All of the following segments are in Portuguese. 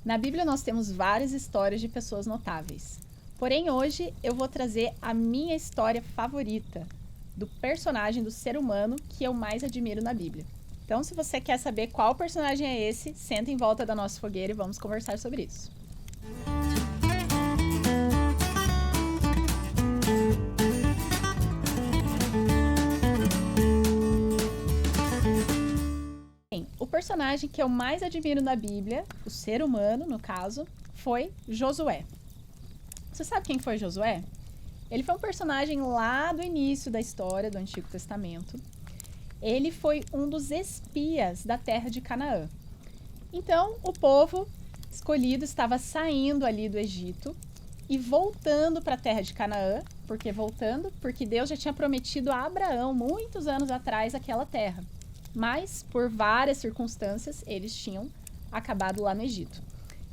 Na Bíblia nós temos várias histórias de pessoas notáveis. Porém, hoje eu vou trazer a minha história favorita do personagem do ser humano que eu mais admiro na Bíblia. Então, se você quer saber qual personagem é esse, senta em volta da nossa fogueira e vamos conversar sobre isso. Bem, o personagem que eu mais admiro na Bíblia, o ser humano, no caso, foi Josué. Você sabe quem foi Josué? Ele foi um personagem lá do início da história do Antigo Testamento. Ele foi um dos espias da terra de Canaã. Então, o povo escolhido estava saindo ali do Egito e voltando para a terra de Canaã. Por que voltando? Porque Deus já tinha prometido a Abraão, muitos anos atrás, aquela terra. Mas, por várias circunstâncias, eles tinham acabado lá no Egito.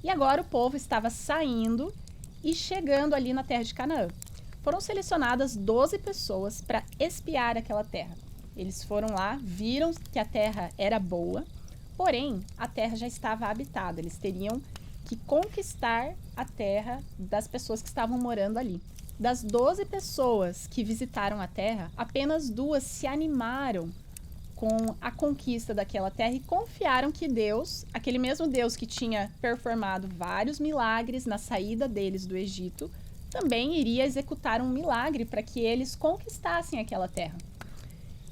E agora o povo estava saindo e chegando ali na terra de Canaã. Foram selecionadas 12 pessoas para espiar aquela terra. Eles foram lá, viram que a terra era boa, porém a terra já estava habitada. Eles teriam que conquistar a terra das pessoas que estavam morando ali. Das 12 pessoas que visitaram a terra, apenas 2 se animaram com a conquista daquela terra e confiaram que Deus, aquele mesmo Deus que tinha performado vários milagres na saída deles do Egito, também iria executar um milagre para que eles conquistassem aquela terra.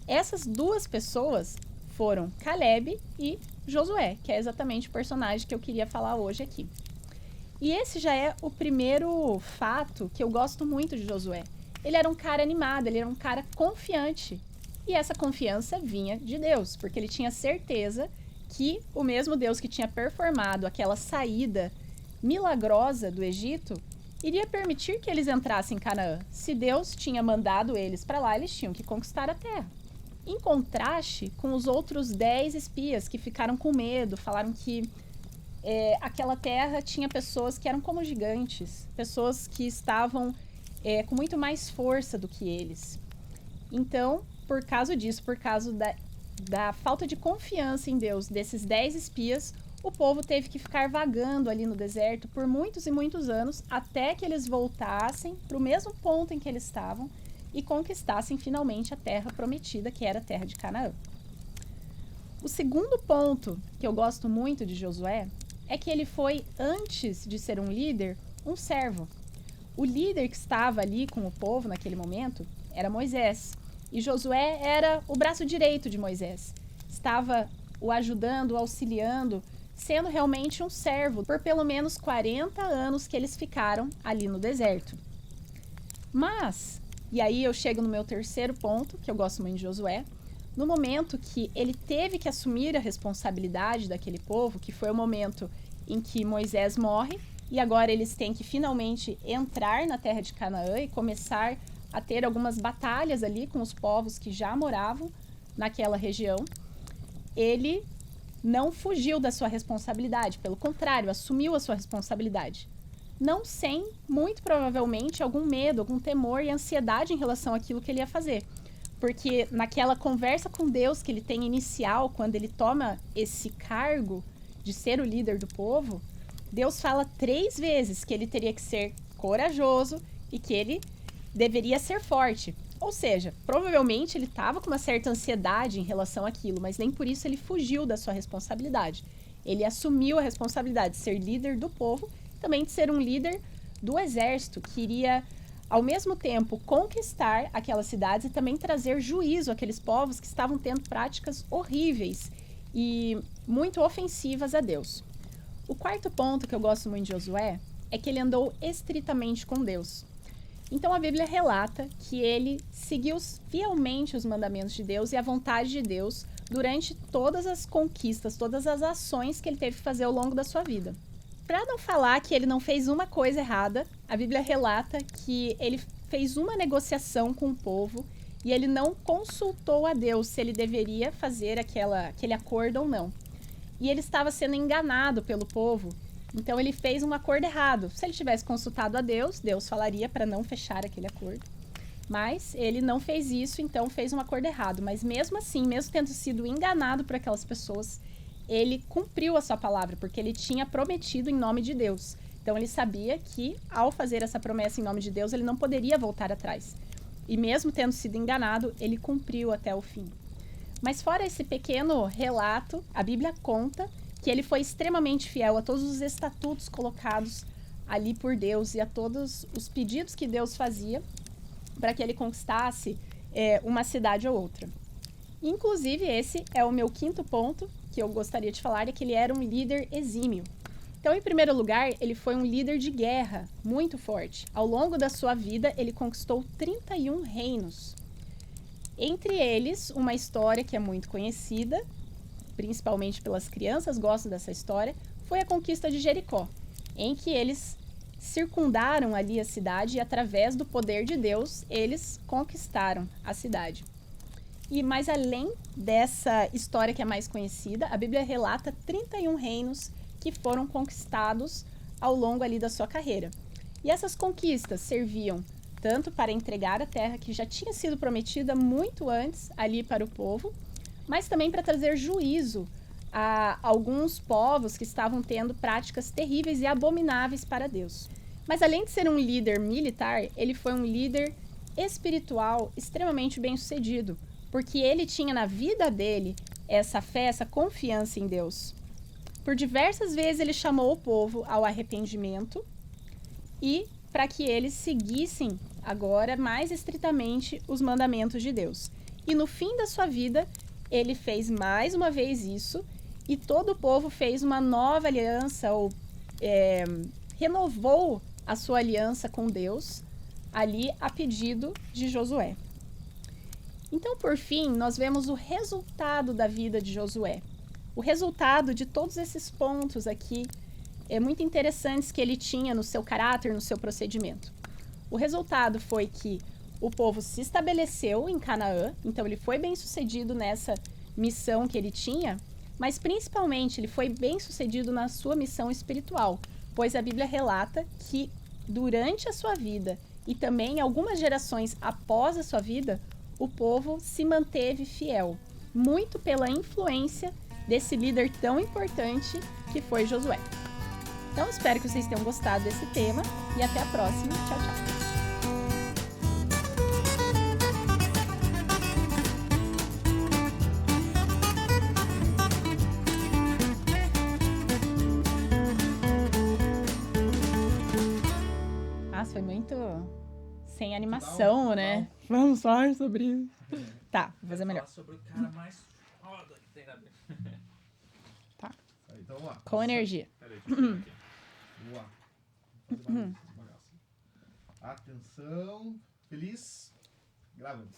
Essas 2 pessoas foram Caleb e Josué, que é exatamente o personagem que eu queria falar hoje aqui. E esse já é o primeiro fato que eu gosto muito de Josué. Ele era um cara animado, ele era um cara confiante. E essa confiança vinha de Deus, porque ele tinha certeza que o mesmo Deus que tinha performado aquela saída milagrosa do Egito iria permitir que eles entrassem em Canaã. Se Deus tinha mandado eles para lá, eles tinham que conquistar a terra. Em contraste com os outros 10 espias que ficaram com medo, falaram que aquela terra tinha pessoas que eram como gigantes, pessoas que estavam com muito mais força do que eles. Então, por causa disso, por causa da falta de confiança em Deus desses 10 espias, o povo teve que ficar vagando ali no deserto por muitos e muitos anos, até que eles voltassem para o mesmo ponto em que eles estavam e conquistassem finalmente a terra prometida, que era a terra de Canaã. O segundo ponto que eu gosto muito de Josué é que ele foi, antes de ser um líder, um servo. O líder que estava ali com o povo naquele momento era Moisés. E Josué era o braço direito de Moisés. Estava o ajudando, o auxiliando, sendo realmente um servo por pelo menos 40 anos que eles ficaram ali no deserto. Mas, e aí eu chego no meu terceiro ponto, que eu gosto muito de Josué, no momento que ele teve que assumir a responsabilidade daquele povo, que foi o momento em que Moisés morre, e agora eles têm que finalmente entrar na terra de Canaã e começar a ter algumas batalhas ali com os povos que já moravam naquela região, ele não fugiu da sua responsabilidade, pelo contrário, assumiu a sua responsabilidade. Não sem, muito provavelmente, algum medo, algum temor e ansiedade em relação àquilo que ele ia fazer. Porque naquela conversa com Deus que ele tem inicial, quando ele toma esse cargo de ser o líder do povo, Deus fala 3 vezes que ele teria que ser corajoso e que ele deveria ser forte. Ou seja, provavelmente ele estava com uma certa ansiedade em relação àquilo, mas nem por isso ele fugiu da sua responsabilidade. Ele assumiu a responsabilidade de ser líder do povo, também de ser um líder do exército, que iria, ao mesmo tempo, conquistar aquelas cidades e também trazer juízo àqueles povos que estavam tendo práticas horríveis e muito ofensivas a Deus. O quarto ponto que eu gosto muito de Josué é que ele andou estritamente com Deus. Então a Bíblia relata que ele seguiu fielmente os mandamentos de Deus e a vontade de Deus durante todas as conquistas, todas as ações que ele teve que fazer ao longo da sua vida. Para não falar que ele não fez uma coisa errada, a Bíblia relata que ele fez uma negociação com o povo e ele não consultou a Deus se ele deveria fazer aquele acordo ou não. E ele estava sendo enganado pelo povo. Então ele fez um acordo errado. Se ele tivesse consultado a Deus, Deus falaria para não fechar aquele acordo. Mas ele não fez isso, então fez um acordo errado. Mas mesmo assim, mesmo tendo sido enganado por aquelas pessoas, ele cumpriu a sua palavra, porque ele tinha prometido em nome de Deus. Então, ele sabia que, ao fazer essa promessa em nome de Deus, ele não poderia voltar atrás. E mesmo tendo sido enganado, ele cumpriu até o fim. Mas fora esse pequeno relato, a Bíblia conta que ele foi extremamente fiel a todos os estatutos colocados ali por Deus e a todos os pedidos que Deus fazia para que ele conquistasse uma cidade ou outra. Inclusive, esse é o meu quinto ponto que eu gostaria de falar, é que ele era um líder exímio. Então, em primeiro lugar, ele foi um líder de guerra muito forte. Ao longo da sua vida, ele conquistou 31 reinos. Entre eles, uma história que é muito conhecida, principalmente pelas crianças, gostam dessa história, foi a conquista de Jericó, em que eles circundaram ali a cidade e, através do poder de Deus, eles conquistaram a cidade. E mais além dessa história que é mais conhecida, a Bíblia relata 31 reinos que foram conquistados ao longo ali da sua carreira. E essas conquistas serviam tanto para entregar a terra que já tinha sido prometida muito antes ali para o povo, mas também para trazer juízo a alguns povos que estavam tendo práticas terríveis e abomináveis para Deus. Mas além de ser um líder militar, ele foi um líder espiritual extremamente bem-sucedido, porque ele tinha na vida dele essa fé, essa confiança em Deus. Por diversas vezes ele chamou o povo ao arrependimento e para que eles seguissem agora mais estritamente os mandamentos de Deus. E no fim da sua vida, ele fez mais uma vez isso e todo o povo fez uma nova aliança ou renovou a sua aliança com Deus ali a pedido de Josué. Então, por fim, nós vemos o resultado da vida de Josué. O resultado de todos esses pontos aqui muito interessantes que ele tinha no seu caráter, no seu procedimento. O resultado foi que o povo se estabeleceu em Canaã, então ele foi bem sucedido nessa missão que ele tinha, mas principalmente ele foi bem sucedido na sua missão espiritual, pois a Bíblia relata que durante a sua vida e também algumas gerações após a sua vida, o povo se manteve fiel, muito pela influência desse líder tão importante que foi Josué. Então, espero que vocês tenham gostado desse tema e até a próxima. Tchau, tchau. Nossa, foi muito sem animação, né? Vamos falar sobre isso. Tá, vou fazer melhor. Falar sobre o cara mais foda que tem na Bíblia. Tá. Então, vamos lá. Com energia. Peraí, deixa eu ver aqui. Vamos lá. Fazer mais bagaço. Atenção. Feliz. Gravando.